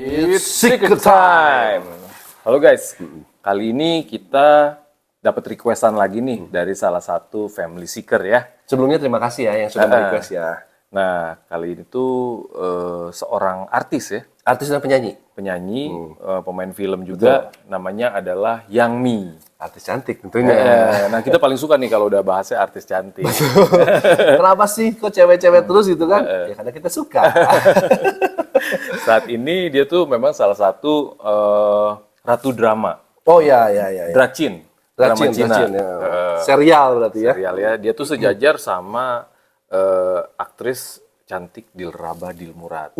It's Secret Time. Halo guys, kali ini kita dapat requestan lagi nih dari salah satu family seeker ya. Sebelumnya terima kasih ya yang sudah request ya. Nah, kali ini tuh seorang artis ya, Artis dan penyanyi. pemain film juga. Namanya adalah Yang Mi. Artis cantik tentunya. Nah, kita paling suka nih kalau udah bahasnya artis cantik. Kenapa sih kok cewek-cewek terus gitu kan? Ya karena kita suka. Saat ini dia tuh memang salah satu ratu drama. Oh ya. Dracin. Drama Cina. Ya. Serial berarti ya. Serial ya. Dia tuh sejajar sama aktris cantik Dilraba Dilmurad.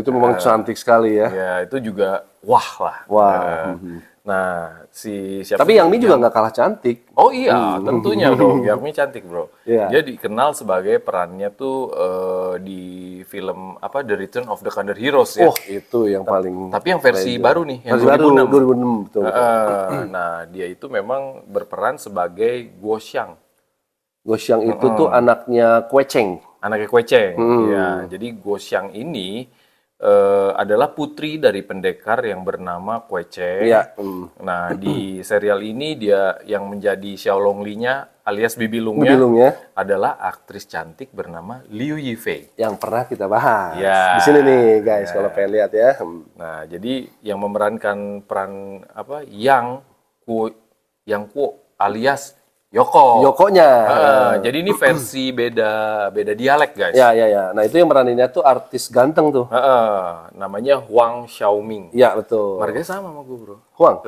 Itu memang cantik sekali ya. Ya, itu juga wah lah. Wah. Nah, siapa? Tapi Yang Mi juga nggak kalah cantik. Oh iya, tentunya dong. Yang Mi cantik, bro. Iya. Dia dikenal sebagai perannya tuh di film apa The Return of the Kandar Heroes ya. Oh, itu yang paling. Tapi yang versi baru nih, yang Versi baru 2006. 2006 betul. Nah, dia itu memang berperan sebagai Guo Xiang. Guo Xiang itu tuh anaknya Kue Cheng. Anaknya Kue Cheng. Ya, jadi Guo Xiang ini adalah putri dari pendekar yang bernama Kue Cheng. Iya. Nah, di serial ini dia yang menjadi Xiaolong Li-nya alias Bibi Lung-nya Bibi Lung ya. adalah aktris cantik bernama Liu Yifei. Yang pernah kita bahas. Ya. Di sini nih guys kalau pengen lihat ya. Nah, jadi yang memerankan peran apa Yang Kuo alias Yoko. Yokonya. Jadi ini versi beda dialek, guys. Ya. Nah, itu yang meraninnya tuh artis ganteng tuh. Namanya Huang Xiaoming. Iya, betul. Marganya sama gue, bro. Huang.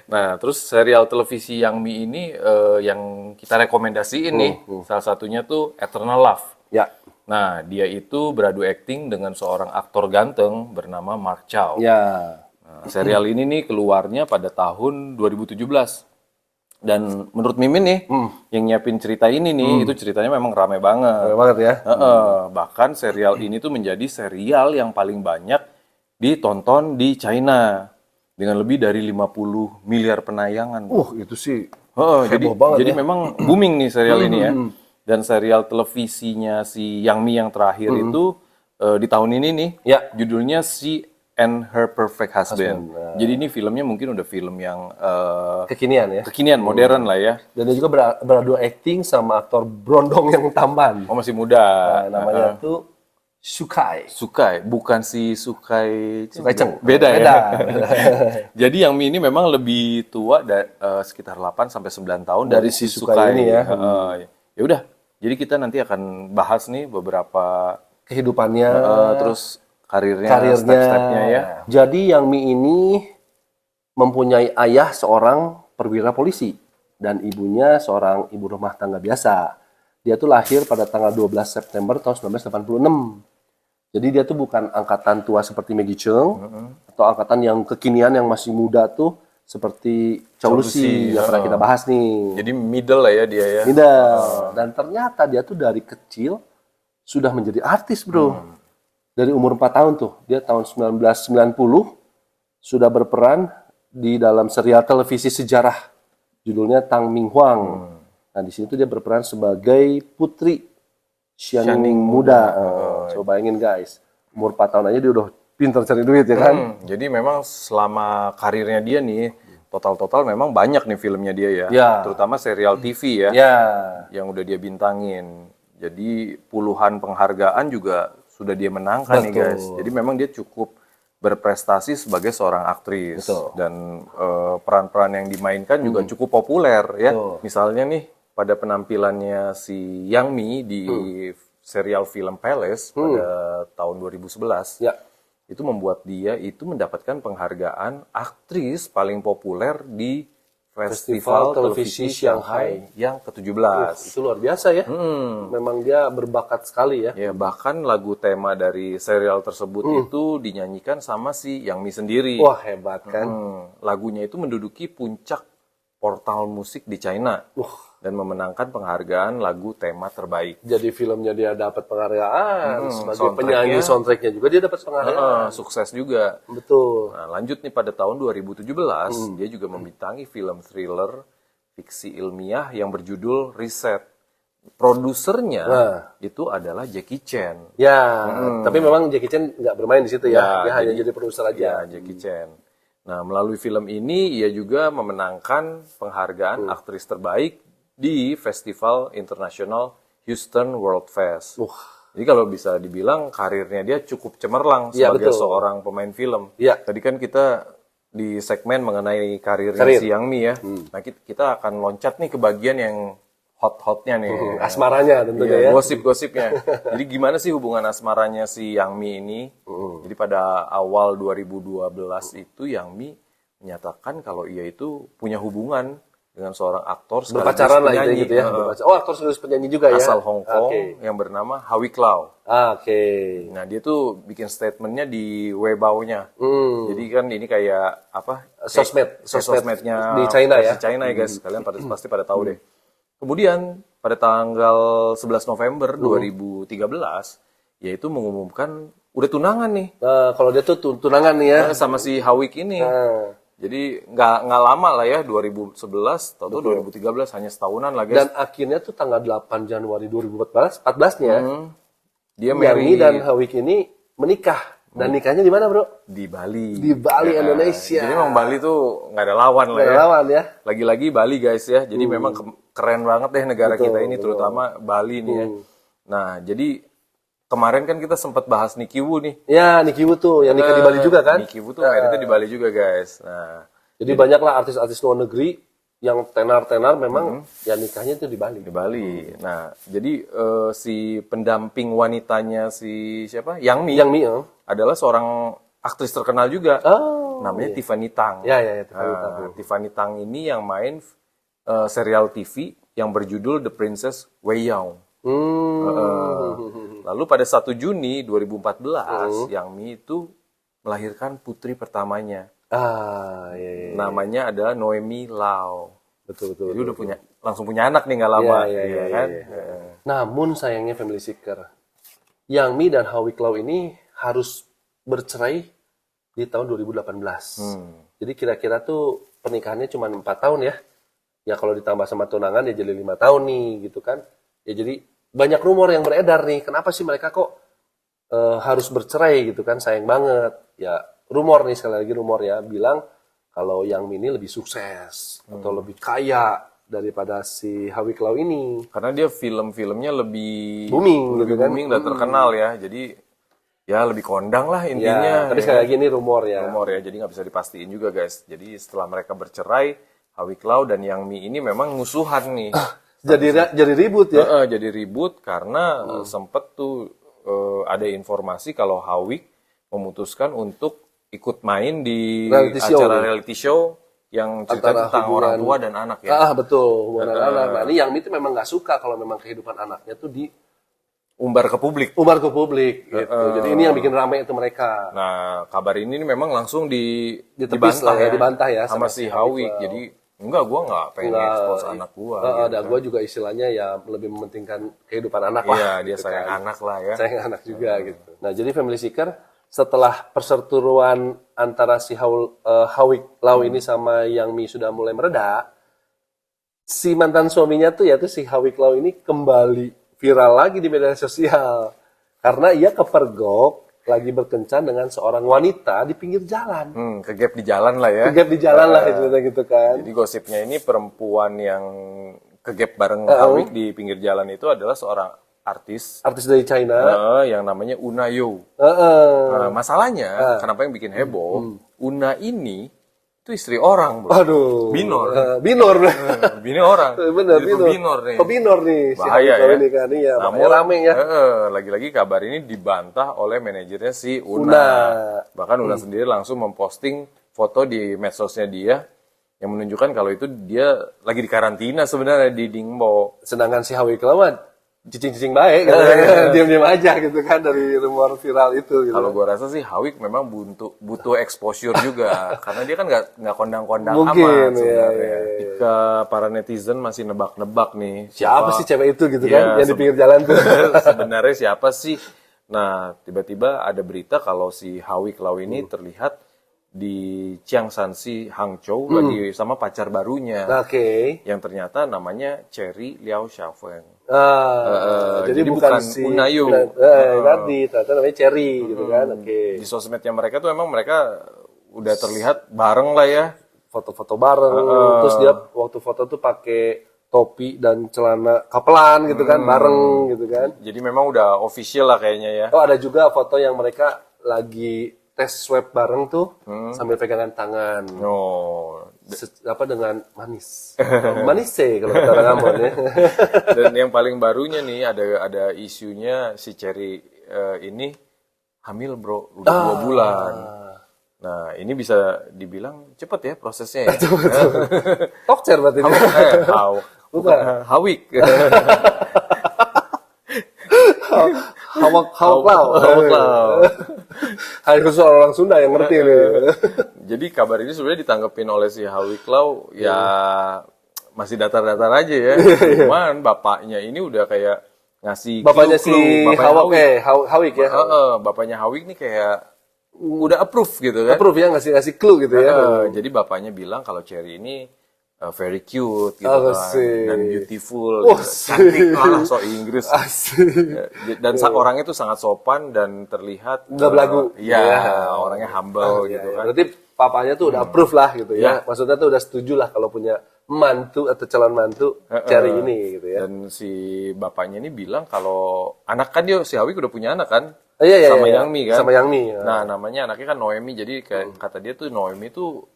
Nah, terus serial televisi Yang Mi ini yang kita rekomendasiin nih, salah satunya tuh Eternal Love. Ya. Nah, dia itu beradu akting dengan seorang aktor ganteng bernama Mark Chow. Ya. Nah, serial ini nih keluarnya pada tahun 2017. Dan menurut Mimin nih, yang nyiapin cerita ini nih, itu ceritanya memang rame banget. Rame banget ya. Bahkan serial ini tuh menjadi serial yang paling banyak ditonton di China. Dengan lebih dari 50 miliar penayangan. Itu sih Jadi banget ya. memang booming nih serial ini ya. Dan serial televisinya si Yang Mi yang terakhir itu di tahun ini nih, Ya. judulnya si and Her Perfect Husband. Jadi ini filmnya mungkin udah film yang Kekinian ya. kekinian, modern lah ya. Dan dia juga beradu acting sama aktor brondong yang tampan. Oh, masih muda. Namanya tuh Sukai. Sukai, bukan si Sukai Cheng. Beda ya. Jadi Yang Mi ini memang lebih tua sekitar 8 sampai 9 tahun dari si Sukai ini ya. Ya udah. Jadi kita nanti akan bahas nih beberapa Kehidupannya, terus karirnya, step-stepnya ya. Jadi Yang Mi ini mempunyai ayah seorang perwira polisi dan ibunya seorang ibu rumah tangga biasa. Dia tuh lahir pada tanggal 12 September tahun 1986. Jadi dia tuh bukan angkatan tua seperti Maggie Cheung atau angkatan yang kekinian yang masih muda tuh seperti Chow Lucy yang pernah kita bahas nih. Jadi middle lah ya dia ya. Middle. Dan ternyata dia tuh dari kecil sudah menjadi artis, bro. Dari umur 4 tahun tuh. Dia tahun 1990 sudah berperan di dalam serial televisi sejarah. Judulnya Tang Ming Huang. Nah, di situ dia berperan sebagai putri Xianing muda. Coba bayangin guys. Umur 4 tahun aja dia udah pintar cari duit ya kan? Jadi memang selama karirnya dia nih, total memang banyak nih filmnya dia ya. Ya. Terutama serial TV ya. Ya. Yang udah dia bintangin. Jadi puluhan penghargaan juga sudah dia menangkan nih guys. Jadi memang dia cukup berprestasi sebagai seorang aktris. Dan peran-peran yang dimainkan juga cukup populer ya. Misalnya nih pada penampilannya si Yang Mi di serial film Palace pada tahun 2011. Ya. Itu membuat dia itu mendapatkan penghargaan aktris paling populer di Festival Televisi Shanghai yang ke-17. Itu luar biasa ya. Memang dia berbakat sekali ya. Ya, bahkan lagu tema dari serial tersebut itu dinyanyikan sama si Yang Mi sendiri. Wah, hebat kan. Lagunya itu menduduki puncak portal musik di China. Dan memenangkan penghargaan lagu tema terbaik. Jadi filmnya dia dapat penghargaan, sebagai penyanyi soundtracknya juga dia dapat penghargaan. Sukses juga. Betul. Nah, lanjut nih pada tahun 2017, dia juga membintangi film thriller fiksi ilmiah yang berjudul Reset. Produsernya itu adalah Jackie Chan. Ya, tapi memang Jackie Chan nggak bermain di situ ya. Dia hanya jadi produser aja. Ya, Jackie Chan. Nah, melalui film ini ia juga memenangkan penghargaan aktris terbaik di Festival Internasional Houston World Fest. Jadi kalau bisa dibilang karirnya dia cukup cemerlang sebagai seorang pemain film. Ya. Tadi kan kita di segmen mengenai karirnya si Yang Mi ya. Nah, kita akan loncat nih ke bagian yang hot-hotnya nih. Asmaranya tentunya ya. Gosip-gosipnya. Jadi gimana sih hubungan asmaranya si Yang Mi ini? Jadi pada awal 2012 itu Yang Mi menyatakan kalau ia itu punya hubungan dengan seorang aktor sekaligus Berpacaran lah penyanyi. gitu ya. Oh, aktor sekaligus penyanyi juga ya. Asal Hong Kong yang bernama Howie Lau. Oke. Nah, dia tuh bikin statementnya di Weibo-nya. Jadi kan ini kayak apa? Sosmednya di China ya. Di China ya guys. Kalian pasti pada tahu deh. Kemudian pada tanggal 11 November 2013 yaitu mengumumkan udah tunangan nih. Kalau dia tuh tunangan nih ya. Sama si Howie ini. Jadi nggak lama lah ya 2011 atau 2013 hanya setahunan lah guys. Dan akhirnya tuh tanggal 8 Januari 2014-nya dia Yang dan Howie ini menikah. Dan nikahnya di mana, Bro? Di Bali. Di Bali, Indonesia. Jadi memang Bali tuh nggak ada lawan lah ya. Nggak ada lawan ya. Lagi-lagi Bali guys ya. Jadi memang keren banget deh negara kita ini, terutama Bali nih ya. Nah, jadi kemarin kan kita sempat bahas Nicky Wu nih. Ya, Nicky Wu tuh yang nikah di Bali juga kan? Nicky Wu tuh meritnya di Bali juga guys. Nah, jadi banyaklah artis-artis luar negeri yang tenar-tenar memang ya nikahnya itu di Bali. Di Bali. Nah, jadi si pendamping wanitanya si siapa? Yang Mi adalah seorang aktris terkenal juga. Namanya Tiffany Tang. Ya, Tiffany Tang. Tiffany Tang ini yang main serial TV yang berjudul The Princess Wei Yao. Lalu pada 1 Juni 2014, Yang Mi itu melahirkan putri pertamanya. Namanya adalah Noemi Lau. Betul. Jadi udah langsung punya anak nih nggak lama, kan? Namun sayangnya Family Seeker, Yang Mi dan Howie Lau ini harus bercerai di tahun 2018. Jadi kira-kira tuh pernikahannya cuma 4 tahun ya. Ya kalau ditambah sama tunangan ya jadi 5 tahun nih gitu kan. Ya jadi banyak rumor yang beredar nih. Kenapa sih mereka kok harus bercerai gitu kan? Sayang banget. Ya rumor nih, sekali lagi rumor ya, bilang kalau Yang Mi ini lebih sukses atau lebih kaya daripada si Howie Lau ini. Karena dia film-filmnya lebih booming dan terkenal ya. Jadi ya lebih kondang lah intinya. Ya, tapi sekali lagi ini rumor ya. Rumor ya, jadi nggak bisa dipastiin juga guys. Jadi setelah mereka bercerai, Howie Lau dan Yang Mi ini memang musuhan nih. Jadi ribut ya? Jadi ribut karena sempet tuh ada informasi kalau Howie memutuskan untuk ikut main di acara reality show yang cerita tentang orang tua dan anak ya. Betul, hubungan anak. Nah, ini Yang Mi itu memang nggak suka kalau memang kehidupan anaknya tuh umbar ke publik. Gitu. Jadi ini yang bikin ramai itu mereka. Nah, kabar ini memang langsung dibantah ya sama si Howie. Jadi enggak, gua nggak pengen expose anak gua. Dan gua juga istilahnya ya lebih mementingkan kehidupan anak lah. Iya, dia gitu sayang anak lah ya. Sayang anak juga gitu. Nah, jadi Family Seeker setelah perseteruan antara si Howie Lau ini sama Yang Mi sudah mulai mereda, si mantan suaminya tuh yaitu si Howie Lau ini kembali viral lagi di media sosial karena ia kepergok lagi berkencan dengan seorang wanita di pinggir jalan. Kegap di jalan lah ya. Kegap di jalan lah gitu kan. Jadi gosipnya ini perempuan yang kegap bareng Howie di pinggir jalan itu adalah seorang artis dari China yang namanya Una Yu. Masalahnya kenapa yang bikin heboh? Una ini itu istri orang, bro. Aduh. Binor. Bini orang. Bener, binor nih. Binor nih. Bahaya si ya. Ini kan, iya. Namun rame ya. Lagi-lagi kabar ini dibantah oleh manajernya si Una. Bahkan Una sendiri langsung memposting foto di medsosnya dia yang menunjukkan kalau itu dia lagi di karantina sebenarnya di Ningbo. Sedangkan si Howie Lau cicing-cicing baik, gitu. Diam-diam aja gitu kan dari rumor viral itu. Gitu. Kalau gue rasa sih Howie memang butuh exposure juga, karena dia kan nggak kondang-kondang amat sebenarnya. Jika para netizen masih nebak-nebak nih, siapa sih cewek itu gitu kan, yang di pinggir jalan tuh. Sebenarnya siapa sih? Nah, tiba-tiba ada berita kalau si Howie Lau ini terlihat di Chiangsanssi, Hangzhou lagi sama pacar barunya. Oke. Yang ternyata namanya Cherry Liao Xiaofeng. Jadi jadi bukan bukan si Unayu. tadi ternyata namanya Cherry gitu kan. Oke. Di sosmednya mereka tuh emang mereka udah terlihat bareng lah ya. Foto-foto bareng. Terus dia waktu foto tuh pakai topi dan celana kapelan gitu kan, bareng gitu kan. Jadi memang udah official lah kayaknya ya. Oh, ada juga foto yang mereka lagi tes swab bareng tuh sambil pegangan tangan. Oh. Dengan manis. Manis sih kalau kata orang Ambon ya. Dan yang paling barunya nih ada isunya si Cherry ini hamil bro, udah 2 bulan. Nah ini bisa dibilang cepet ya prosesnya ya. Tokcer berarti. Bukan Hawik. Hawak lau. Hai khusus orang Sunda yang ngerti nih. Jadi kabar ini sebenarnya ditanggepin oleh si Hawik Lau ya masih datar-datar aja ya. Cuman bapaknya ini udah kayak ngasih bapaknya si Hawik ya. Bapaknya Hawik nih kayak udah approve gitu kan. Approve ya, ngasih clue gitu ya. Jadi bapaknya bilang kalau Cherry ini very cute gitu kan, dan beautiful, cantik lah, so Inggris. Dan orangnya tuh sangat sopan dan terlihat nggak belagu. Iya, orangnya humble gitu kan. Berarti papanya tuh udah approve lah gitu ya. Maksudnya tuh udah setuju lah kalau punya mantu atau calon mantu Cherry ini gitu ya. Dan si bapaknya ini bilang kalau anak kan dia si Hawik udah punya anak kan. Sama Yang Mi kan. Sama Yang Mi. Nah, namanya anaknya kan Noemi. Jadi kayak kata dia tuh Noemi tuh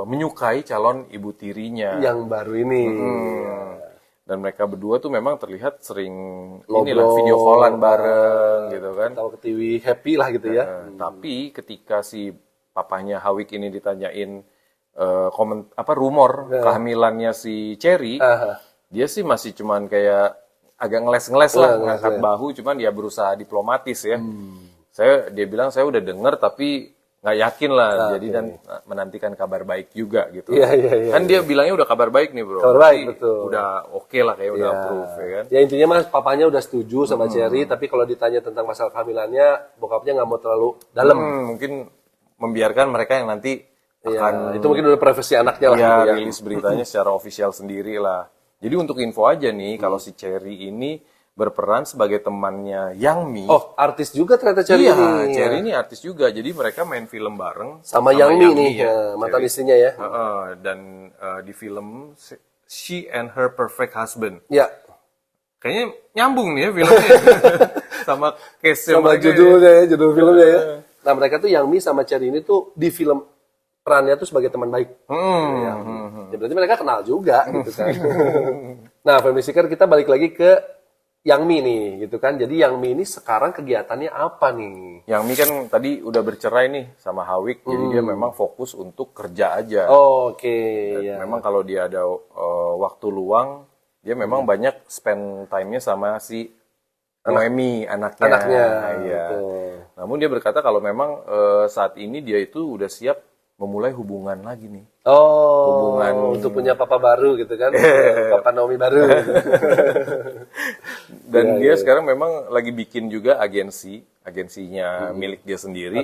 menyukai calon ibu tirinya yang baru ini. Dan mereka berdua tuh memang terlihat sering inilah video callan bareng gitu kan. Tahu ketiwi happy lah gitu ya. Tapi ketika si papahnya Hawik ini ditanyain rumor kehamilannya si Cherry, dia sih masih cuman kayak agak ngeles-ngeles lah, ngangkat bahu, cuman dia berusaha diplomatis ya. Dia bilang saya udah denger tapi nggak yakin lah, jadi dan menantikan kabar baik juga gitu. Kan dia bilangnya udah kabar baik nih bro. Kabar baik, betul. Udah oke lah kayak udah approve ya kan. Ya intinya mas papanya udah setuju sama Cherry, tapi kalau ditanya tentang masalah kehamilannya, bokapnya nggak mau terlalu dalam. Mungkin membiarkan mereka yang nanti akan itu mungkin udah privasi anaknya lah. Ya, rilis beritanya secara official sendiri lah. Jadi untuk info aja nih, kalau si Cherry ini berperan sebagai temannya Yang Mi. Oh, artis juga ternyata Cherry ini. Cherry ini artis juga. Jadi mereka main film bareng sama Yang Mi nih, mantan istrinya ya. Dan di film She and Her Perfect Husband. Ya. Kayaknya nyambung nih ya filmnya. Sama case sama judulnya ya, judul filmnya ya. Nah, mereka tuh Yang Mi sama Cherry ini tuh di film perannya tuh sebagai teman baik. Ya, berarti mereka kenal juga gitu kan. Nah, Family Seeker kita balik lagi ke Yang Mi nih gitu kan. Jadi Yang Mi ini sekarang kegiatannya apa nih? Yang Mi kan tadi udah bercerai nih sama Hawik, jadi dia memang fokus untuk kerja aja. Memang kalau dia ada waktu luang, dia memang banyak spend time-nya sama si Noemi, anaknya. Iya. Namun dia berkata kalau memang saat ini dia itu udah siap memulai hubungan lagi nih. Hubungan untuk punya papa baru gitu kan. Papa Naomi baru. Dan dia sekarang memang lagi bikin juga agensinya milik dia sendiri.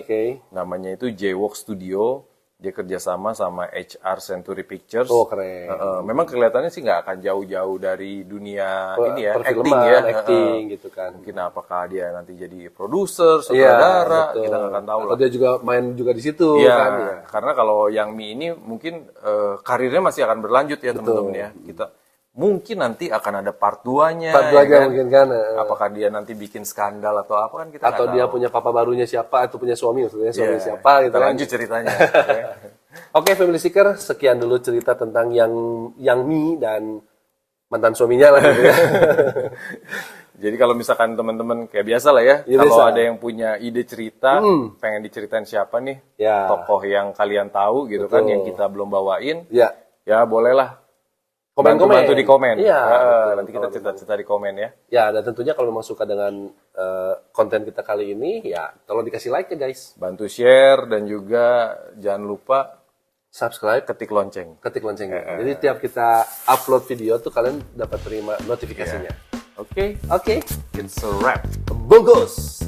Namanya itu J-Walk Studio. Dia kerjasama sama HR Century Pictures. Keren. Memang kelihatannya sih nggak akan jauh-jauh dari dunia ini ya, acting gitu kan. Mungkin apakah dia nanti jadi produser, sutradara, kita nggak akan tahu lah. Atau dia juga main juga di situ kan. Ya. Karena kalau Yang Mi ini mungkin karirnya masih akan berlanjut ya teman-teman ya. Kita mungkin nanti akan ada part 2-nya. Part 2-nya kan? Mungkin kan. Apakah dia nanti bikin skandal atau apa kan kita atau dia punya papa barunya siapa atau punya suami maksudnya suami siapa gitu kita kan. Lanjut ceritanya. Oke, Family Seeker, sekian dulu cerita tentang Yang Mi dan mantan suaminya lah gitu ya. Jadi kalau misalkan teman-teman kayak biasa lah ya, kalau ada yang punya ide cerita, pengen diceritain siapa nih, tokoh yang kalian tahu gitu kan, yang kita belum bawain, ya bolehlah bantu di komen. Nanti kita cerita-cerita di komen ya. Ya, dan tentunya kalau memang suka dengan konten kita kali ini, ya tolong dikasih like ya guys. Bantu share dan juga jangan lupa subscribe, ketik lonceng. Jadi tiap kita upload video tuh kalian dapat terima notifikasinya. Oke. Oke. It's a wrap. Bungkus.